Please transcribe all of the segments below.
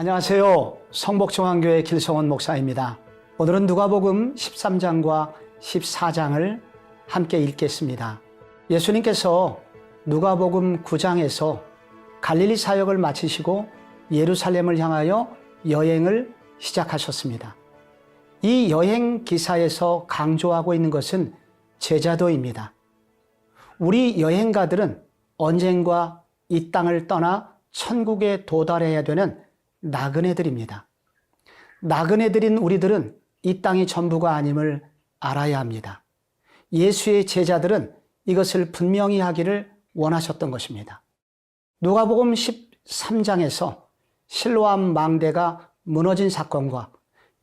안녕하세요. 성복중앙교회 길성원 목사입니다. 오늘은 누가복음 13장과 14장을 함께 읽겠습니다. 예수님께서 누가복음 9장에서 갈릴리 사역을 마치시고 예루살렘을 향하여 여행을 시작하셨습니다. 이 여행 기사에서 강조하고 있는 것은 제자도입니다. 우리 여행가들은 언젠가 이 땅을 떠나 천국에 도달해야 되는 나그네들입니다. 나그네들인 우리들은 이 땅이 전부가 아님을 알아야 합니다. 예수의 제자들은 이것을 분명히 하기를 원하셨던 것입니다. 누가복음 13장에서 실로암 망대가 무너진 사건과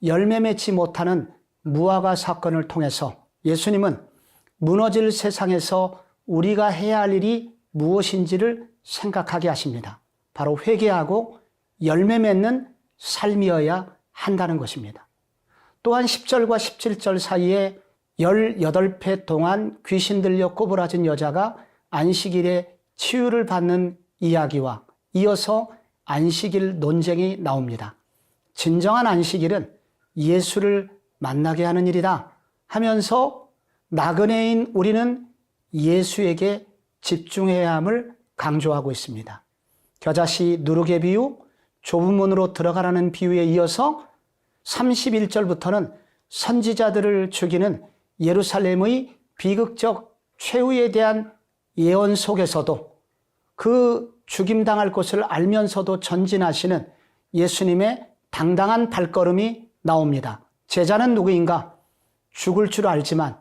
열매 맺지 못하는 무화과 사건을 통해서 예수님은 무너질 세상에서 우리가 해야 할 일이 무엇인지를 생각하게 하십니다. 바로 회개하고 열매 맺는 삶이어야 한다는 것입니다. 또한 10절과 17절 사이에 18회 동안 귀신 들려 꼬부라진 여자가 안식일에 치유를 받는 이야기와 이어서 안식일 논쟁이 나옵니다. 진정한 안식일은 예수를 만나게 하는 일이다 하면서 나그네인 우리는 예수에게 집중해야 함을 강조하고 있습니다. 겨자씨 누룩의 비유, 좁은 문으로 들어가라는 비유에 이어서 31절부터는 선지자들을 죽이는 예루살렘의 비극적 최후에 대한 예언 속에서도 그 죽임당할 것을 알면서도 전진하시는 예수님의 당당한 발걸음이 나옵니다. 제자는 누구인가? 죽을 줄 알지만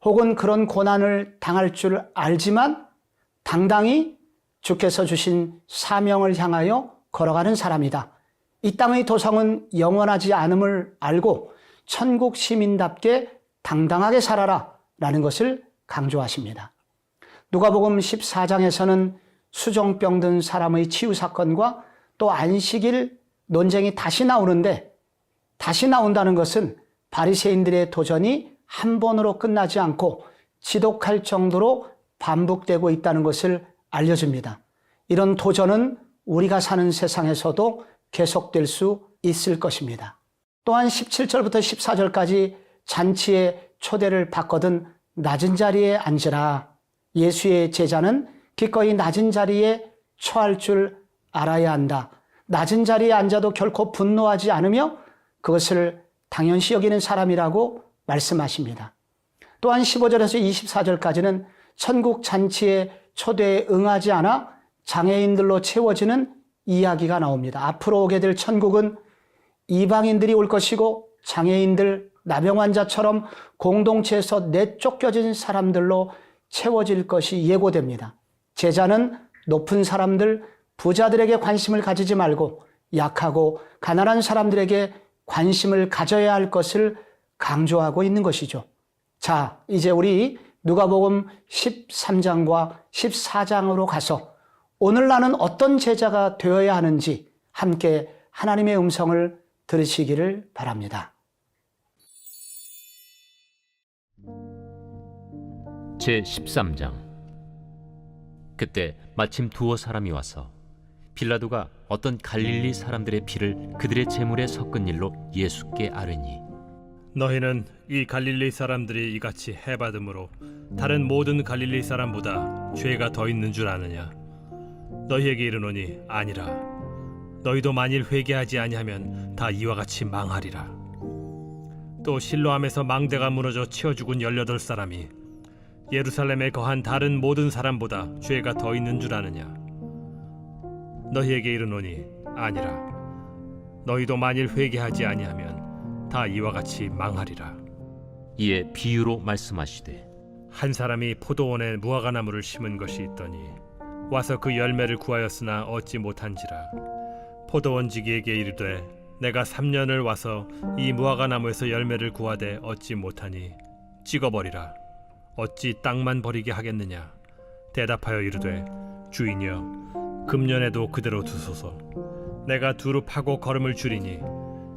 혹은 그런 고난을 당할 줄 알지만 당당히 주께서 주신 사명을 향하여 걸어가는 사람이다. 이 땅의 도성은 영원하지 않음을 알고 천국 시민답게 당당하게 살아라 라는 것을 강조하십니다. 누가복음 14장에서는 수종병 든 사람의 치유 사건과 또 안식일 논쟁이 다시 나오는데 다시 나온다는 것은 바리새인들의 도전이 한 번으로 끝나지 않고 지독할 정도로 반복되고 있다는 것을 알려줍니다. 이런 도전은 우리가 사는 세상에서도 계속될 수 있을 것입니다. 또한 17절부터 14절까지 잔치에 초대를 받거든 낮은 자리에 앉으라. 예수의 제자는 기꺼이 낮은 자리에 처할 줄 알아야 한다. 낮은 자리에 앉아도 결코 분노하지 않으며 그것을 당연시 여기는 사람이라고 말씀하십니다. 또한 15절에서 24절까지는 천국 잔치에 초대에 응하지 않아 장애인들로 채워지는 이야기가 나옵니다. 앞으로 오게 될 천국은 이방인들이 올 것이고 장애인들, 나병 환자처럼 공동체에서 내쫓겨진 사람들로 채워질 것이 예고됩니다. 제자는 높은 사람들, 부자들에게 관심을 가지지 말고 약하고 가난한 사람들에게 관심을 가져야 할 것을 강조하고 있는 것이죠. 자, 이제 우리 누가복음 13장과 14장으로 가서 오늘 나는 어떤 제자가 되어야 하는지 함께 하나님의 음성을 들으시기를 바랍니다. 제13장. 그때 마침 두어 사람이 와서 빌라도가 어떤 갈릴리 사람들의 피를 그들의 제물에 섞은 일로 예수께 아뢰니, 너희는 이 갈릴리 사람들이 이같이 해받음으로 다른 모든 갈릴리 사람보다 죄가 더 있는 줄 아느냐? 너희에게 이르노니 아니라. 너희도 만일 회개하지 아니하면 다 이와 같이 망하리라. 또 실로암에서 망대가 무너져 치어 죽은 18사람이 예루살렘에 거한 다른 모든 사람보다 죄가 더 있는 줄 아느냐? 너희에게 이르노니 아니라. 너희도 만일 회개하지 아니하면 다 이와 같이 망하리라. 이에 비유로 말씀하시되, 한 사람이 포도원에 무화과나무를 심은 것이 있더니 와서 그 열매를 구하였으나 얻지 못한지라. 포도원지기에게 이르되, 내가 3년을 와서 이 무화과나무에서 열매를 구하되 얻지 못하니 찍어버리라. 어찌 땅만 버리게 하겠느냐? 대답하여 이르되, 주인이여, 금년에도 그대로 두소서. 내가 두루 파고 거름을 줄이니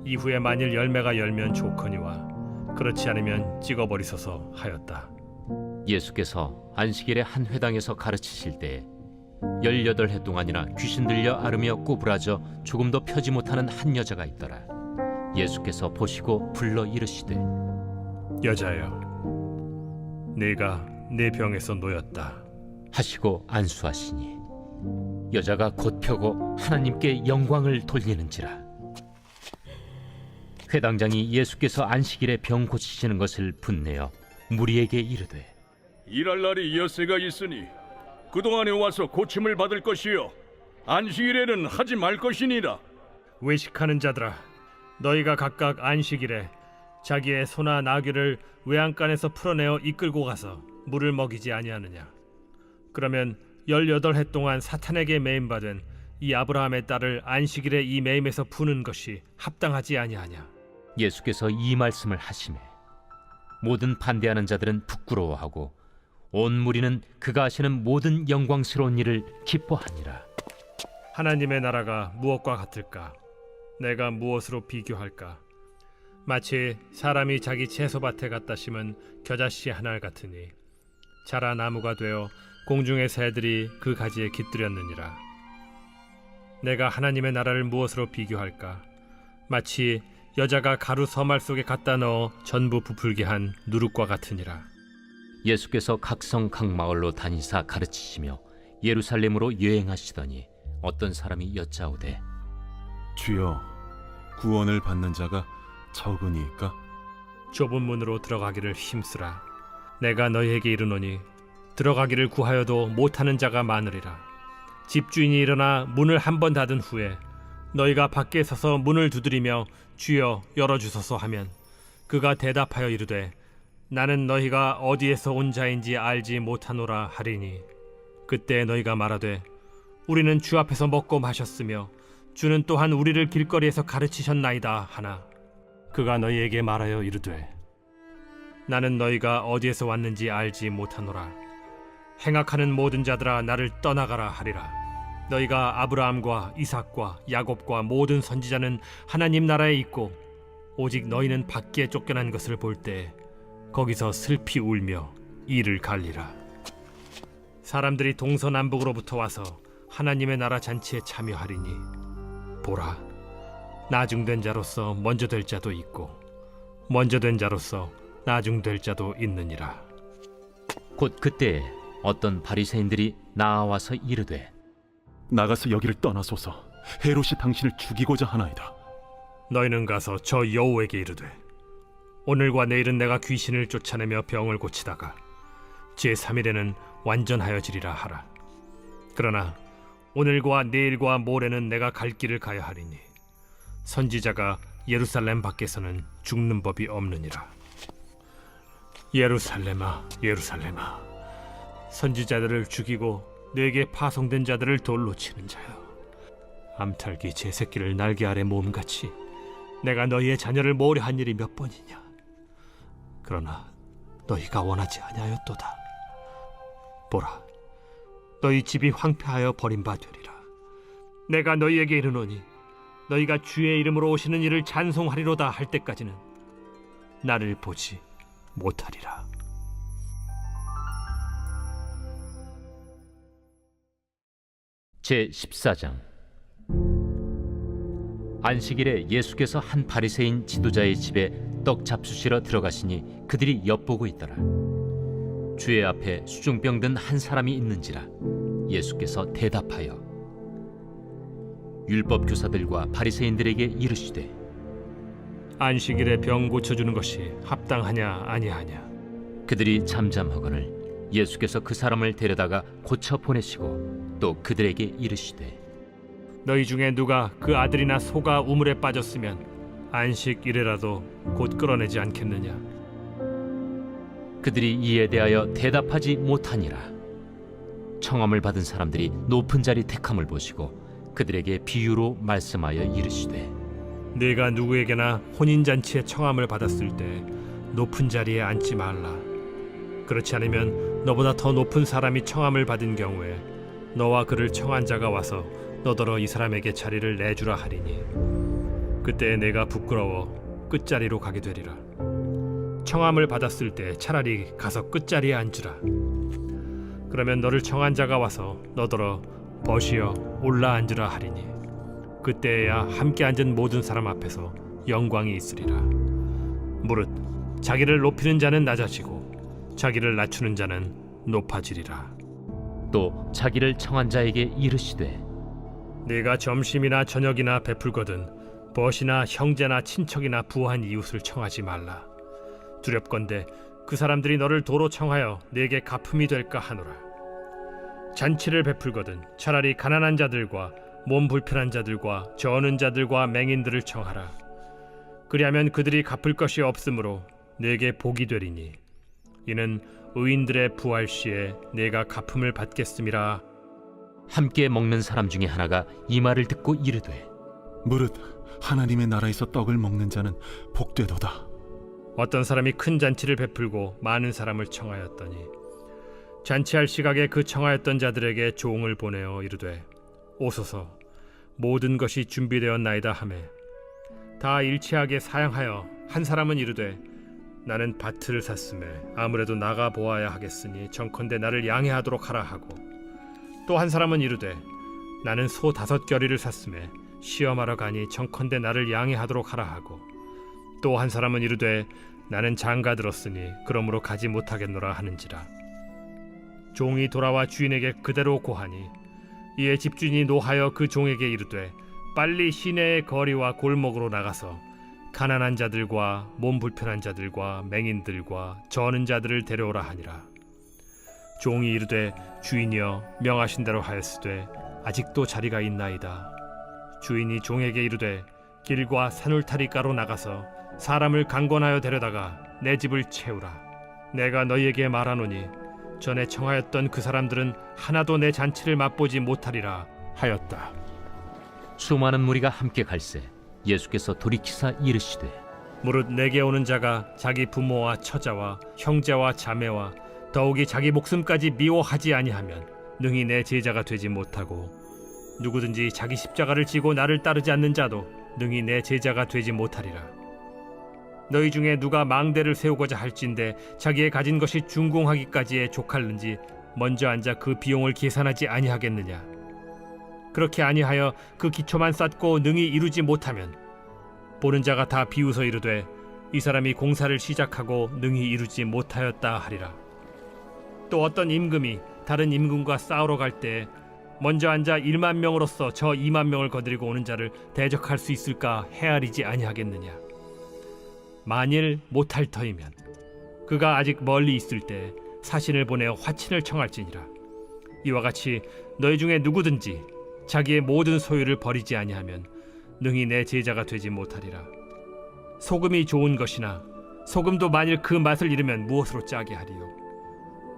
이후에 만일 열매가 열면 좋거니와 그렇지 않으면 찍어버리소서 하였다. 예수께서 안식일에 한 회당에서 가르치실 때 18해 동안이나 귀신 들려 앓으며 꼬부라져 조금도 펴지 못하는 한 여자가 있더라. 예수께서 보시고 불러 이르시되 여자여, 네가 내 병에서 놓였다. 하시고 안수하시니 여자가 곧 펴고 하나님께 영광을 돌리는지라. 회당장이 예수께서 안식일에 병 고치시는 것을 분내어 무리에게 이르되 일할 날이 엿새가 있으니 그동안에 와서 고침을 받을 것이요 안식일에는 하지 말 것이니라. 외식하는 자들아, 너희가 각각 안식일에 자기의 소나 나귀를 외양간에서 풀어내어 이끌고 가서 물을 먹이지 아니하느냐? 그러면 18해 동안 사탄에게 매임받은 이 아브라함의 딸을 안식일에 이 매임에서 푸는 것이 합당하지 아니하냐? 예수께서 이 말씀을 하시매 모든 반대하는 자들은 부끄러워하고 온 무리는 그가 하시는 모든 영광스러운 일을 기뻐하니라. 하나님의 나라가 무엇과 같을까? 내가 무엇으로 비교할까? 마치 사람이 자기 채소밭에 갖다 심은 겨자씨 하나 같으니 자라 나무가 되어 공중의 새들이 그 가지에 깃들였느니라. 내가 하나님의 나라를 무엇으로 비교할까? 마치 여자가 가루 서말 속에 갖다 넣어 전부 부풀게 한 누룩과 같으니라. 예수께서 각성 각 마을로 다니사 가르치시며 예루살렘으로 여행하시더니 어떤 사람이 여짜오되 주여, 구원을 받는 자가 적으니까? 좁은 문으로 들어가기를 힘쓰라. 내가 너희에게 이르노니 들어가기를 구하여도 못하는 자가 많으리라. 집주인이 일어나 문을 한 번 닫은 후에 너희가 밖에 서서 문을 두드리며 주여 열어주소서 하면 그가 대답하여 이르되 나는 너희가 어디에서 온 자인지 알지 못하노라 하리니 그때 너희가 말하되 우리는 주 앞에서 먹고 마셨으며 주는 또한 우리를 길거리에서 가르치셨나이다 하나 그가 너희에게 말하여 이르되 나는 너희가 어디에서 왔는지 알지 못하노라. 행악하는 모든 자들아 나를 떠나가라 하리라. 너희가 아브라함과 이삭과 야곱과 모든 선지자는 하나님 나라에 있고 오직 너희는 밖에 쫓겨난 것을 볼 때 거기서 슬피 울며 이를 갈리라. 사람들이 동서남북으로부터 와서 하나님의 나라 잔치에 참여하리니 보라, 나중된 자로서 먼저 될 자도 있고 먼저 된 자로서 나중될 자도 있느니라. 곧 그때에 어떤 바리새인들이 나와서 이르되 나가서 여기를 떠나소서. 헤롯이 당신을 죽이고자 하나이다. 너희는 가서 저 여호에게 이르되 오늘과 내일은 내가 귀신을 쫓아내며 병을 고치다가 제3일에는 완전하여지리라 하라. 그러나 오늘과 내일과 모레는 내가 갈 길을 가야 하리니 선지자가 예루살렘 밖에서는 죽는 법이 없느니라. 예루살렘아, 예루살렘아, 선지자들을 죽이고 내게 파송된 자들을 돌로 치는 자여, 암탉이 제 새끼를 날개 아래 모음같이 내가 너희의 자녀를 모으려 한 일이 몇 번이냐? 그러나 너희가 원하지 아니하였도다. 보라, 너희 집이 황폐하여 버림받으리라. 내가 너희에게 이르노니 너희가 주의 이름으로 오시는 이를 찬송하리로다 할 때까지는 나를 보지 못하리라. 제14장. 안식일에 예수께서 한 바리새인 지도자의 집에 떡 잡수시러 들어가시니 그들이 엿보고 있더라. 주의 앞에 수중병 든 한 사람이 있는지라. 예수께서 대답하여 율법 교사들과 바리새인들에게 이르시되 안식일에 병 고쳐주는 것이 합당하냐 아니하냐? 그들이 잠잠하거늘 예수께서 그 사람을 데려다가 고쳐 보내시고 또 그들에게 이르시되 너희 중에 누가 그 아들이나 소가 우물에 빠졌으면 안식일에라도 곧 끌어내지 않겠느냐? 그들이 이에 대하여 대답하지 못하니라. 청함을 받은 사람들이 높은 자리 택함을 보시고 그들에게 비유로 말씀하여 이르시되 네가 누구에게나 혼인잔치에 청함을 받았을 때 높은 자리에 앉지 말라. 그렇지 않으면 너보다 더 높은 사람이 청함을 받은 경우에 너와 그를 청한 자가 와서 너더러 이 사람에게 자리를 내주라 하리니 그때 내가 부끄러워 끝자리로 가게 되리라. 청함을 받았을 때 차라리 가서 끝자리에 앉으라. 그러면 너를 청한 자가 와서 너더러 벗이여 올라 앉으라 하리니 그때야 함께 앉은 모든 사람 앞에서 영광이 있으리라. 무릇 자기를 높이는 자는 낮아지고 자기를 낮추는 자는 높아지리라. 또 자기를 청한 자에게 이르시되 네가 점심이나 저녁이나 베풀거든 벗이나 형제나 친척이나 부한 이웃을 청하지 말라. 두렵건대 그 사람들이 너를 도로 청하여 네게 갚음이 될까 하노라. 잔치를 베풀거든 차라리 가난한 자들과 몸 불편한 자들과 저는 자들과 맹인들을 청하라. 그리하면 그들이 갚을 것이 없으므로 네게 복이 되리니 이는 의인들의 부활 시에 네가 갚음을 받겠음이라. 함께 먹는 사람 중에 하나가 이 말을 듣고 이르되 무릇 하나님의 나라에서 떡을 먹는 자는 복되도다. 어떤 사람이 큰 잔치를 베풀고 많은 사람을 청하였더니 잔치할 시각에 그 청하였던 자들에게 종을 보내어 이르되 오소서 모든 것이 준비되었나이다 하매 다 일치하게 사양하여 한 사람은 이르되 나는 밭을 샀음에 아무래도 나가 보아야 하겠으니 정컨대 나를 양해하도록 하라 하고 또 한 사람은 이르되 나는 소 5겨리를 샀음에 시험하러 가니 정컨대 나를 양해하도록 하라 하고 또 한 사람은 이르되 나는 장가 들었으니 그러므로 가지 못하겠노라 하는지라. 종이 돌아와 주인에게 그대로 고하니 이에 집주인이 노하여 그 종에게 이르되 빨리 시내의 거리와 골목으로 나가서 가난한 자들과 몸 불편한 자들과 맹인들과 저는 자들을 데려오라 하니라. 종이 이르되 주인이여 명하신 대로 하였으되 아직도 자리가 있나이다. 주인이 종에게 이르되 길과 산울타리가로 나가서 사람을 강권하여 데려다가 내 집을 채우라. 내가 너희에게 말하노니 전에 청하였던 그 사람들은 하나도 내 잔치를 맛보지 못하리라 하였다. 수많은 무리가 함께 갈새 예수께서 돌이키사 이르시되 무릇 내게 오는 자가 자기 부모와 처자와 형제와 자매와 더욱이 자기 목숨까지 미워하지 아니하면 능히 내 제자가 되지 못하고 누구든지 자기 십자가를 지고 나를 따르지 않는 자도 능히 내 제자가 되지 못하리라. 너희 중에 누가 망대를 세우고자 할진대 자기의 가진 것이 준공하기까지에 족할는지 먼저 앉아 그 비용을 계산하지 아니하겠느냐. 그렇게 아니하여 그 기초만 쌓고 능히 이루지 못하면 보는 자가 다 비웃어 이르되 이 사람이 공사를 시작하고 능히 이루지 못하였다 하리라. 또 어떤 임금이 다른 임금과 싸우러 갈 때 먼저 앉아 1만 명으로서 저 2만 명을 거느리고 오는 자를 대적할 수 있을까 헤아리지 아니하겠느냐. 만일 못할 터이면 그가 아직 멀리 있을 때 사신을 보내어 화친을 청할지니라. 이와 같이 너희 중에 누구든지 자기의 모든 소유를 버리지 아니하면 능히 내 제자가 되지 못하리라. 소금이 좋은 것이나 소금도 만일 그 맛을 잃으면 무엇으로 짜게 하리요.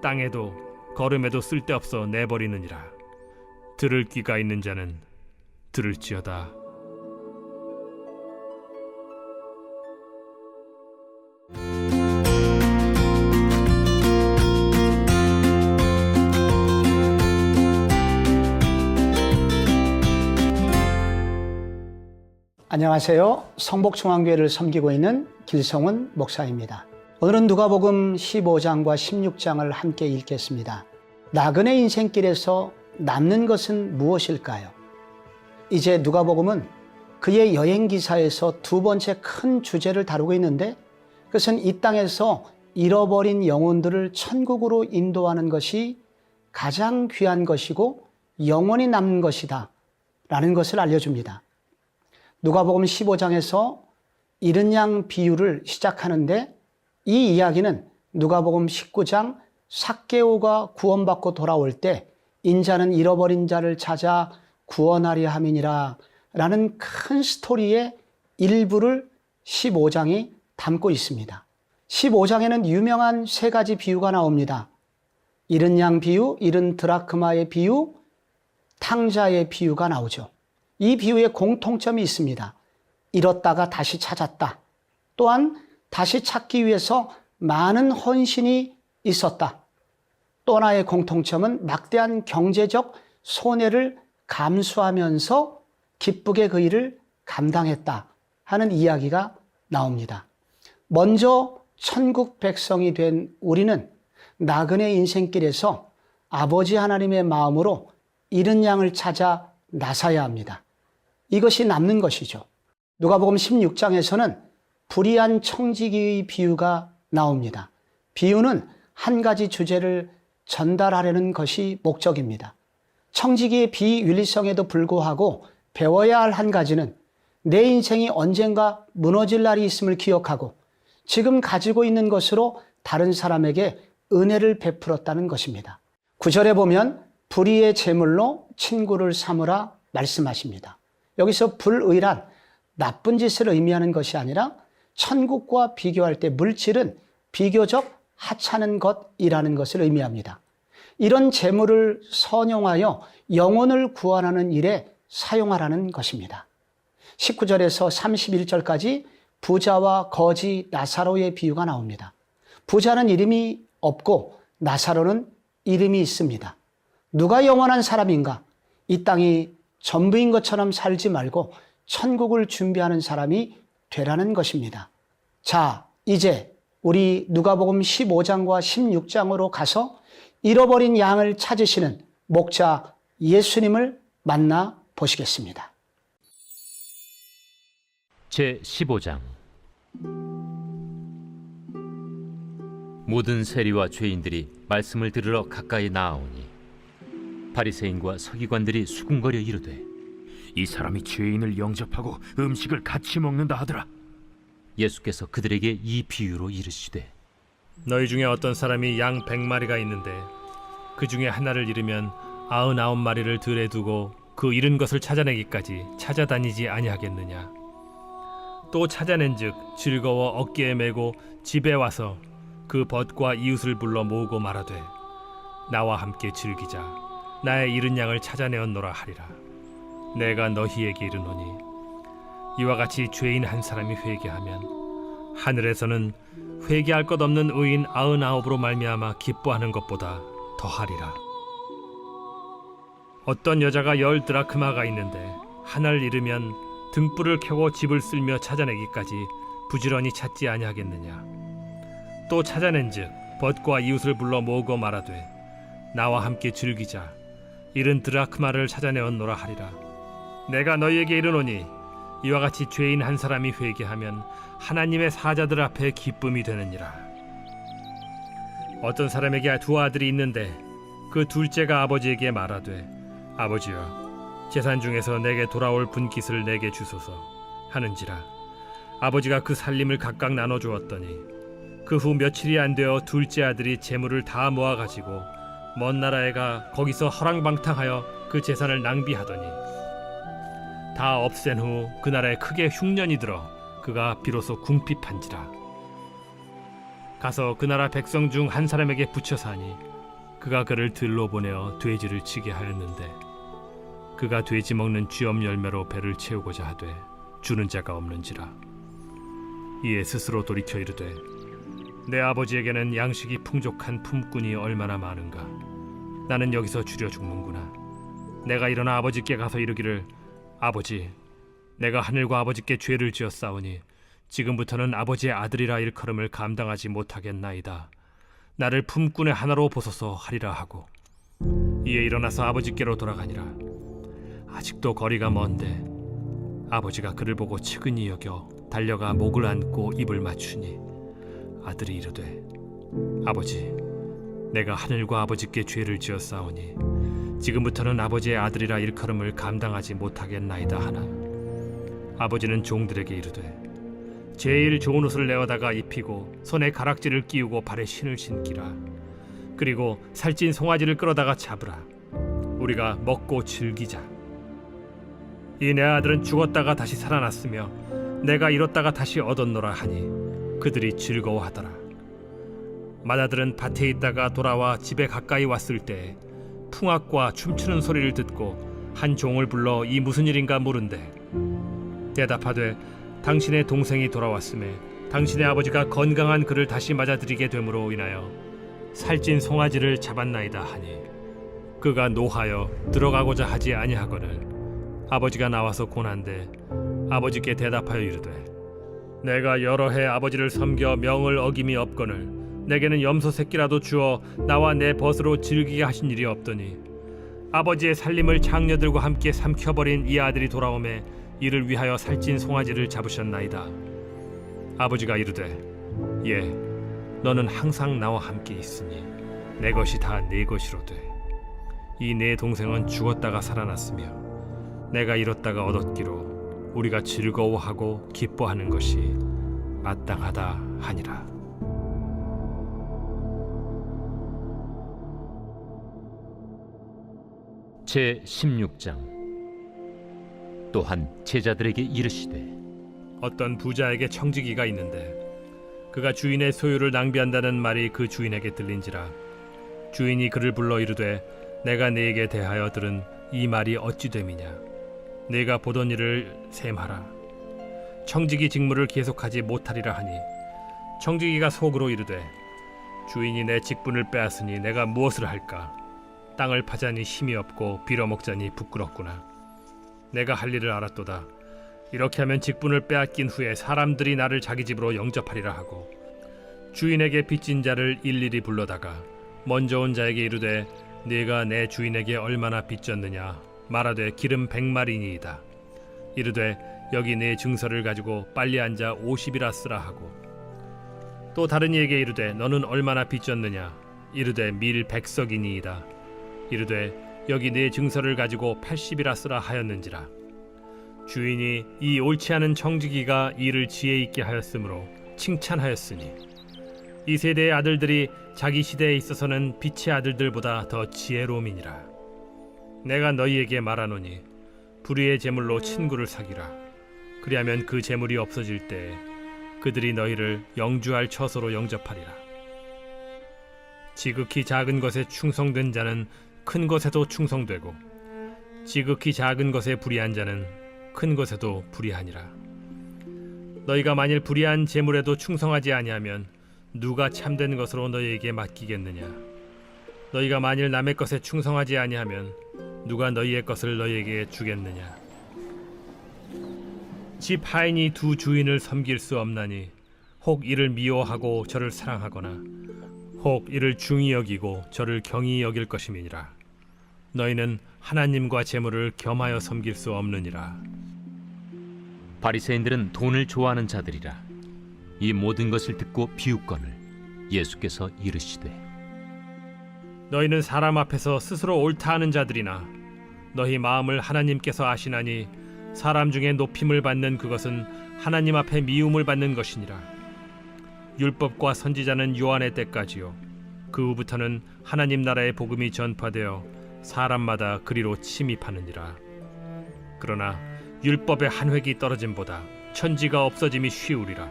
땅에도 거름에도 쓸데없어 내버리느니라. 들을 귀가 있는 자는 들을지어다. 안녕하세요. 성복중앙교회를 섬기고 있는 길성훈 목사입니다. 오늘은 누가복음 15장과 16장을 함께 읽겠습니다. 나그네 인생길에서 남는 것은 무엇일까요? 이제 누가복음은 그의 여행기사에서 두 번째 큰 주제를 다루고 있는데 그것은 이 땅에서 잃어버린 영혼들을 천국으로 인도하는 것이 가장 귀한 것이고 영원히 남는 것이다 라는 것을 알려줍니다. 누가복음 15장에서 잃은 양 비유를 시작하는데 이 이야기는 누가복음 19장 삭개오가 구원받고 돌아올 때 인자는 잃어버린 자를 찾아 구원하려 함이니라 라는 큰 스토리의 일부를 15장이 담고 있습니다. 15장에는 유명한 세 가지 비유가 나옵니다. 잃은 양 비유, 잃은 드라크마의 비유, 탕자의 비유가 나오죠. 이 비유에 공통점이 있습니다. 잃었다가 다시 찾았다. 또한 다시 찾기 위해서 많은 헌신이 있었다. 또 하나의 공통점은 막대한 경제적 손해를 감수하면서 기쁘게 그 일을 감당했다 하는 이야기가 나옵니다. 먼저 천국 백성이 된 우리는 나그네 인생길에서 아버지 하나님의 마음으로 잃은 양을 찾아 나서야 합니다. 이것이 남는 것이죠. 누가복음 16장에서는 불의한 청지기의 비유가 나옵니다. 비유는 한 가지 주제를 전달하려는 것이 목적입니다. 청지기의 비윤리성에도 불구하고 배워야 할 한 가지는 내 인생이 언젠가 무너질 날이 있음을 기억하고 지금 가지고 있는 것으로 다른 사람에게 은혜를 베풀었다는 것입니다. 9절에 보면 불의의 제물로 친구를 삼으라 말씀하십니다. 여기서 불의란 나쁜 짓을 의미하는 것이 아니라 천국과 비교할 때 물질은 비교적 하찮은 것이라는 것을 의미합니다. 이런 재물을 선용하여 영혼을 구원하는 일에 사용하라는 것입니다. 19절에서 31절까지 부자와 거지 나사로의 비유가 나옵니다. 부자는 이름이 없고 나사로는 이름이 있습니다. 누가 영원한 사람인가? 이 땅이 전부인 것처럼 살지 말고 천국을 준비하는 사람이 되라는 것입니다. 자, 이제 우리 누가복음 15장과 16장으로 가서 잃어버린 양을 찾으시는 목자 예수님을 만나 보시겠습니다. 제15장 모든 세리와 죄인들이 말씀을 들으러 가까이 나아오니 바리새인과 서기관들이 수군거려 이르되 이 사람이 죄인을 영접하고 음식을 같이 먹는다 하더라. 예수께서 그들에게 이 비유로 이르시되 너희 중에 어떤 사람이 양 100마리가 있는데 그 중에 하나를 잃으면 99마리를 들에 두고 그 잃은 것을 찾아내기까지 찾아다니지 아니하겠느냐. 또 찾아낸즉 즐거워 어깨에 메고 집에 와서 그 벗과 이웃을 불러 모으고 말하되 나와 함께 즐기자. 나의 잃은 양을 찾아내었노라 하리라. 내가 너희에게 이르노니 이와 같이 죄인 한 사람이 회개하면 하늘에서는 회개할 것 없는 의인 99으로 말미암아 기뻐하는 것보다 더하리라. 어떤 여자가 10 드라크마가 있는데 하나를 잃으면 등불을 켜고 집을 쓸며 찾아내기까지 부지런히 찾지 아니하겠느냐. 또 찾아낸즉 벗과 이웃을 불러 모으고 말하되 나와 함께 즐기자. 잃은 드라크마를 찾아내었노라 하리라. 내가 너희에게 이르노니 이와 같이 죄인 한 사람이 회개하면 하나님의 사자들 앞에 기쁨이 되느니라. 어떤 사람에게 2 아들이 있는데 그 둘째가 아버지에게 말하되 아버지여 재산 중에서 내게 돌아올 분깃을 내게 주소서 하는지라. 아버지가 그 살림을 각각 나눠주었더니 그 후 며칠이 안 되어 둘째 아들이 재물을 다 모아가지고 먼 나라에 가 거기서 허랑방탕하여 그 재산을 낭비하더니 다 없앤 후 그 나라에 크게 흉년이 들어 그가 비로소 궁핍한지라. 가서 그 나라 백성 중 한 사람에게 붙여 사니 그가 그를 들로 보내어 돼지를 치게 하였는데 그가 돼지 먹는 쥐엄 열매로 배를 채우고자 하되 주는 자가 없는지라. 이에 스스로 돌이켜 이르되 내 아버지에게는 양식이 풍족한 품꾼이 얼마나 많은가. 나는 여기서 줄여 죽는구나. 내가 일어나 아버지께 가서 이르기를 아버지, 내가 하늘과 아버지께 죄를 지었사오니 지금부터는 아버지의 아들이라 일컬음을 감당하지 못하겠나이다. 나를 품꾼의 하나로 보소서 하리라 하고 이에 일어나서 아버지께로 돌아가니라. 아직도 거리가 먼데 아버지가 그를 보고 측은히 여겨 달려가 목을 안고 입을 맞추니 아들이 이르되 아버지, 내가 하늘과 아버지께 죄를 지었사오니 지금부터는 아버지의 아들이라 일컬음을 감당하지 못하겠나이다 하나 아버지는 종들에게 이르되 제일 좋은 옷을 내어다가 입히고 손에 가락지를 끼우고 발에 신을 신기라. 그리고 살찐 송아지를 끌어다가 잡으라. 우리가 먹고 즐기자. 이 내 아들은 죽었다가 다시 살아났으며 내가 잃었다가 다시 얻었노라 하니 그들이 즐거워하더라. 맏아들은 밭에 있다가 돌아와 집에 가까이 왔을 때 풍악과 춤추는 소리를 듣고 한 종을 불러 이 무슨 일인가 물은데 대답하되 당신의 동생이 돌아왔음에 당신의 아버지가 건강한 그를 다시 맞아들이게 됨으로 인하여 살찐 송아지를 잡았나이다 하니 그가 노하여 들어가고자 하지 아니하거늘 아버지가 나와서 고난데 아버지께 대답하여 이르되 내가 여러 해 아버지를 섬겨 명을 어김이 없거늘 내게는 염소 새끼라도 주어 나와 내 벗으로 즐기게 하신 일이 없더니 아버지의 살림을 장녀들과 함께 삼켜버린 이 아들이 돌아오매 이를 위하여 살찐 송아지를 잡으셨나이다. 아버지가 이르되 예, 너는 항상 나와 함께 있으니 내 것이 다 네 것이로되 이 내 동생은 죽었다가 살아났으며 내가 잃었다가 얻었기로 우리가 즐거워하고 기뻐하는 것이 마땅하다 하니라. 제 16장. 또한 제자들에게 이르시되 어떤 부자에게 청지기가 있는데 그가 주인의 소유를 낭비한다는 말이 그 주인에게 들린지라. 주인이 그를 불러 이르되 내가 네게 대하여 들은 이 말이 어찌 됨이냐. 네가 보던 일을 셈하라. 청지기 직무를 계속하지 못하리라 하니 청지기가 속으로 이르되 주인이 내 직분을 빼앗으니 내가 무엇을 할까. 땅을 파자니 힘이 없고 빌어먹자니 부끄럽구나. 내가 할 일을 알았도다. 이렇게 하면 직분을 빼앗긴 후에 사람들이 나를 자기 집으로 영접하리라 하고 주인에게 빚진 자를 일일이 불러다가 먼저 온 자에게 이르되 네가 내 주인에게 얼마나 빚졌느냐 말하되 기름 100마리니이다. 이르되 여기 네 증서를 가지고 빨리 앉아 50이라 쓰라 하고 또 다른 이에게 이르되 너는 얼마나 빚졌느냐 이르되 밀 100석이니이다. 이르되 여기 네 증서를 가지고 80이라 쓰라 하였는지라. 주인이 이 옳지 않은 청지기가 이를 지혜 있게 하였으므로 칭찬하였으니 이 세대의 아들들이 자기 시대에 있어서는 빛의 아들들보다 더 지혜로움이니라. 내가 너희에게 말하노니 불의의 제물로 친구를 사귀라. 그리하면 그 제물이 없어질 때에 그들이 너희를 영주할 처소로 영접하리라. 지극히 작은 것에 충성된 자는 큰 것에도 충성되고 지극히 작은 것에 불의한 자는 큰 것에도 불의하니라. 너희가 만일 불의한 제물에도 충성하지 아니하면 누가 참된 것으로 너희에게 맡기겠느냐. 너희가 만일 남의 것에 충성하지 아니하면 누가 너희의 것을 너희에게 주겠느냐. 집 하인이 두 주인을 섬길 수 없나니 혹 이를 미워하고 저를 사랑하거나 혹 이를 중히 여기고 저를 경히 여길 것임이니라. 너희는 하나님과 재물을 겸하여 섬길 수 없느니라. 바리새인들은 돈을 좋아하는 자들이라. 이 모든 것을 듣고 비웃거늘 예수께서 이르시되 너희는 사람 앞에서 스스로 옳다 하는 자들이나 너희 마음을 하나님께서 아시나니 사람 중에 높임을 받는 그것은 하나님 앞에 미움을 받는 것이니라. 율법과 선지자는 요한의 때까지요 그 후부터는 하나님 나라의 복음이 전파되어 사람마다 그리로 침입하느니라. 그러나 율법의 한 획이 떨어짐보다 천지가 없어짐이 쉬우리라.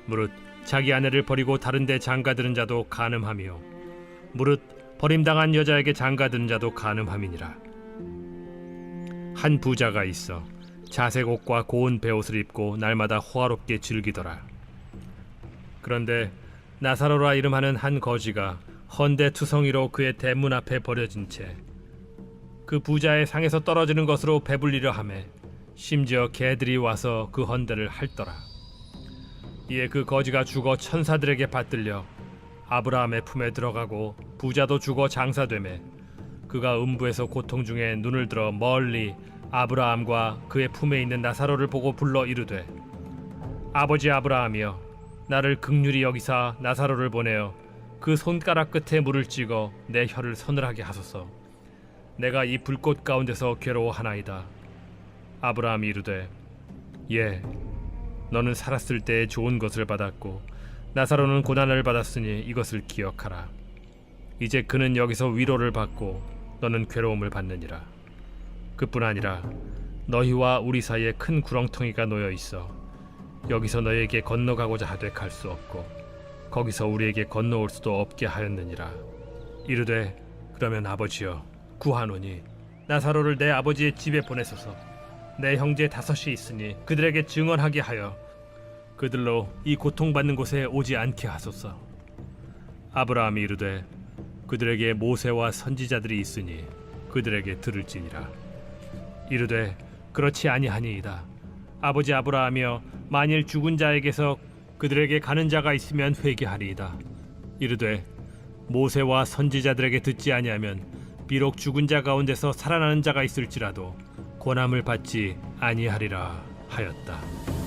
무릇 자기 아내를 버리고 다른 데 장가드는 자도 간음하며 무릇 버림당한 여자에게 장가드는 자도 간음함이니라. 한 부자가 있어 자색 옷과 고운 베옷을 입고 날마다 호화롭게 즐기더라. 그런데 나사로라 이름하는 한 거지가 헌데 투성이로 그의 대문 앞에 버려진 채 그 부자의 상에서 떨어지는 것으로 배불리려 하매 심지어 개들이 와서 그 헌데를 핥더라. 이에 그 거지가 죽어 천사들에게 받들려 아브라함의 품에 들어가고 부자도 죽어 장사되매 그가 음부에서 고통 중에 눈을 들어 멀리 아브라함과 그의 품에 있는 나사로를 보고 불러 이르되 아버지 아브라함이여 나를 긍휼히 여기사 나사로를 보내어 그 손가락 끝에 물을 찍어 내 혀를 서늘하게 하소서. 내가 이 불꽃 가운데서 괴로워하나이다. 아브라함이 이르되 예, 너는 살았을 때에 좋은 것을 받았고 나사로는 고난을 받았으니 이것을 기억하라. 이제 그는 여기서 위로를 받고 너는 괴로움을 받느니라. 그뿐 아니라 너희와 우리 사이에 큰 구렁텅이가 놓여 있어 여기서 너희에게 건너가고자 하되 갈 수 없고 거기서 우리에게 건너올 수도 없게 하였느니라. 이르되 그러면 아버지여 구하노니 나사로를 내 아버지의 집에 보내소서. 내 형제 5이 있으니 그들에게 증언하게 하여 그들로 이 고통받는 곳에 오지 않게 하소서. 아브라함이 이르되 그들에게 모세와 선지자들이 있으니 그들에게 들을지니라. 이르되 그렇지 아니하니이다. 아버지 아브라함이여 만일 죽은 자에게서 그들에게 가는 자가 있으면 회개하리이다. 이르되 모세와 선지자들에게 듣지 아니하면 비록 죽은 자 가운데서 살아나는 자가 있을지라도 고난을 받지 아니하리라 하였다.